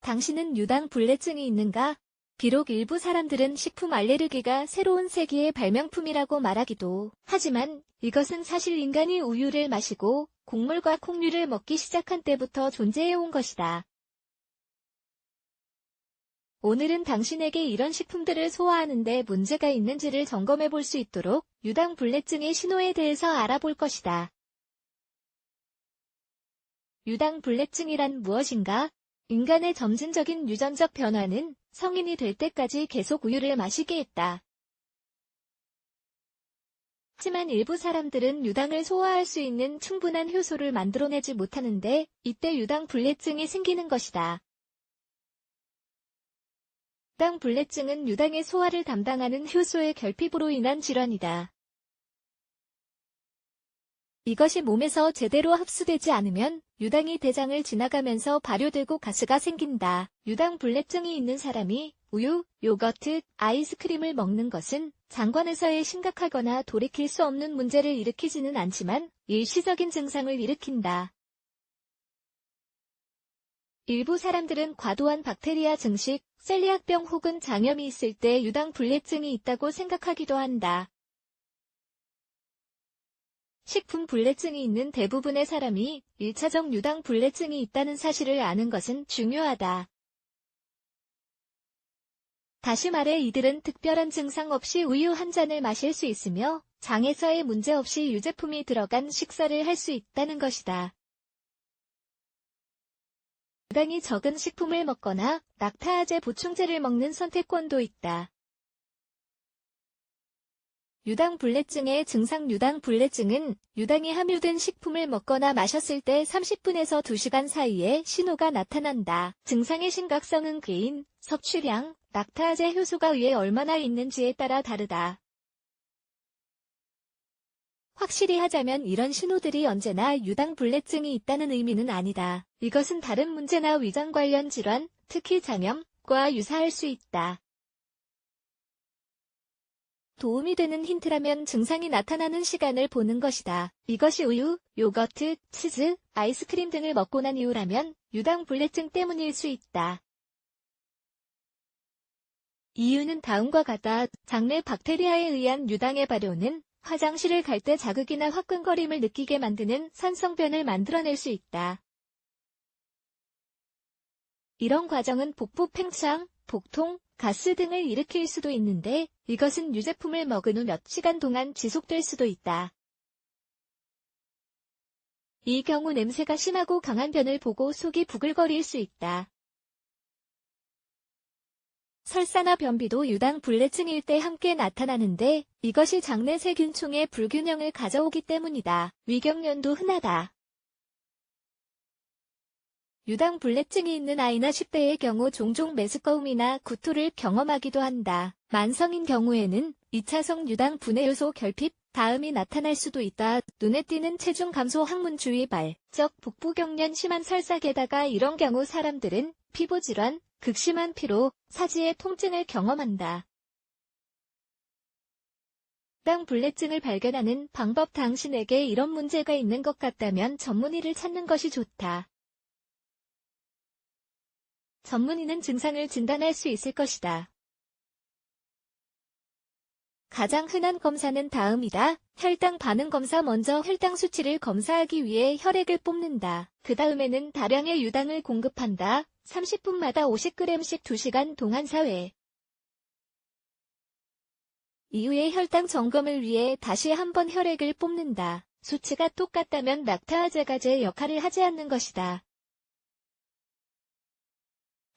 당신은 유당불내증이 있는가? 비록 일부 사람들은 식품 알레르기가 새로운 세기의 발명품이라고 말하기도 하지만 이것은 사실 인간이 우유를 마시고 곡물과 콩류를 먹기 시작한 때부터 존재해온 것이다. 오늘은 당신에게 이런 식품들을 소화하는데 문제가 있는지를 점검해 볼 수 있도록 유당불내증의 신호에 대해서 알아볼 것이다. 유당불내증이란 무엇인가? 인간의 점진적인 유전적 변화는 성인이 될 때까지 계속 우유를 마시게 했다. 하지만 일부 사람들은 유당을 소화할 수 있는 충분한 효소를 만들어내지 못하는데 이때 유당불내증이 생기는 것이다. 유당불내증은 유당의 소화를 담당하는 효소의 결핍으로 인한 질환이다. 이것이 몸에서 제대로 흡수되지 않으면 유당이 대장을 지나가면서 발효되고 가스가 생긴다. 유당불내증이 있는 사람이 우유, 요거트, 아이스크림을 먹는 것은 장관에서의 심각하거나 돌이킬 수 없는 문제를 일으키지는 않지만 일시적인 증상을 일으킨다. 일부 사람들은 과도한 박테리아 증식, 셀리악병 혹은 장염이 있을 때 유당불내증이 있다고 생각하기도 한다. 식품불내증이 있는 대부분의 사람이 1차적 유당불내증이 있다는 사실을 아는 것은 중요하다. 다시 말해 이들은 특별한 증상 없이 우유 한 잔을 마실 수 있으며 장에서의 문제 없이 유제품이 들어간 식사를 할 수 있다는 것이다. 유당이 적은 식품을 먹거나 락타아제 보충제를 먹는 선택권도 있다. 유당불내증의 증상 유당불내증은 유당이 함유된 식품을 먹거나 마셨을 때 30분에서 2시간 사이에 신호가 나타난다. 증상의 심각성은 개인, 섭취량, 락타아제 효소가 위에 얼마나 있는지에 따라 다르다. 확실히 하자면 이런 신호들이 언제나 유당불내증이 있다는 의미는 아니다. 이것은 다른 문제나 위장 관련 질환, 특히 장염과 유사할 수 있다. 도움이 되는 힌트라면 증상이 나타나는 시간을 보는 것이다. 이것이 우유, 요거트, 치즈, 아이스크림 등을 먹고 난 이후라면 유당불내증 때문일 수 있다. 이유는 다음과 같다. 장내 박테리아에 의한 유당의 발효는 화장실을 갈 때 자극이나 화끈거림을 느끼게 만드는 산성변을 만들어낼 수 있다. 이런 과정은 복부 팽창, 복통, 가스 등을 일으킬 수도 있는데 이것은 유제품을 먹은 후 몇 시간 동안 지속될 수도 있다. 이 경우 냄새가 심하고 강한 변을 보고 속이 부글거릴 수 있다. 설사나 변비도 유당불내증일 때 함께 나타나는데 이것이 장내 세균총의 불균형을 가져오기 때문이다. 위경련도 흔하다. 유당불내증이 있는 아이나 10대의 경우 종종 메스꺼움이나 구토를 경험하기도 한다. 만성인 경우에는 2차성 유당분해효소 결핍, 다음이 나타날 수도 있다. 눈에 띄는 체중 감소 항문주의 발적 복부경련 심한 설사 게다가 이런 경우 사람들은 피부질환, 극심한 피로, 사지의 통증을 경험한다. 유당불내증을 발견하는 방법 당신에게 이런 문제가 있는 것 같다면 전문의를 찾는 것이 좋다. 전문의는 증상을 진단할 수 있을 것이다. 가장 흔한 검사는 다음이다. 혈당 반응 검사 먼저 혈당 수치를 검사하기 위해 혈액을 뽑는다. 그 다음에는 다량의 유당을 공급한다. 30분마다 50g씩 2시간 동안 4회. 이후에 혈당 점검을 위해 다시 한번 혈액을 뽑는다. 수치가 똑같다면 락타아제가 제 역할을 하지 않는 것이다.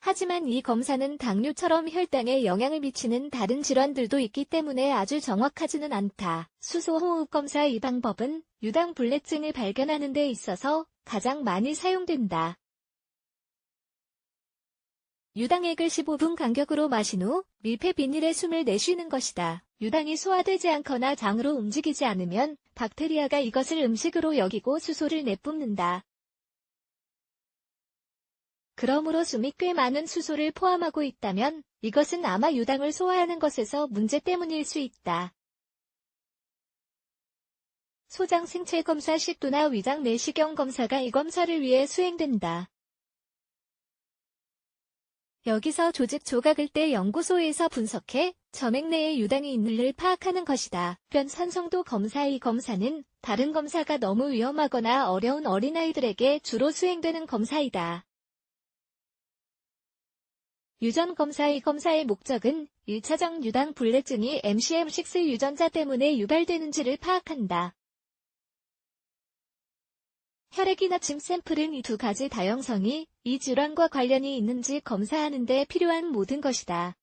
하지만 이 검사는 당뇨처럼 혈당에 영향을 미치는 다른 질환들도 있기 때문에 아주 정확하지는 않다. 수소호흡 검사 이 방법은 유당불내증을 발견하는 데 있어서 가장 많이 사용된다. 유당액을 15분 간격으로 마신 후 밀폐 비닐에 숨을 내쉬는 것이다. 유당이 소화되지 않거나 장으로 움직이지 않으면 박테리아가 이것을 음식으로 여기고 수소를 내뿜는다. 그러므로 숨이 꽤 많은 수소를 포함하고 있다면 이것은 아마 유당을 소화하는 것에서 문제 때문일 수 있다. 소장 생체 검사 식도나 위장 내시경 검사가 이 검사를 위해 수행된다. 여기서 조직 조각을 떼 연구소에서 분석해 점액 내에 유당이 있는지를 파악하는 것이다. 변산성도 검사. 이 검사는 다른 검사가 너무 위험하거나 어려운 어린아이들에게 주로 수행되는 검사이다. 유전 검사. 이 검사의 목적은 1차적 유당 불내증이 MCM6 유전자 때문에 유발되는지를 파악한다. 혈액이나 침 샘플은 이 두 가지 다형성이 이 질환과 관련이 있는지 검사하는 데 필요한 모든 것이다.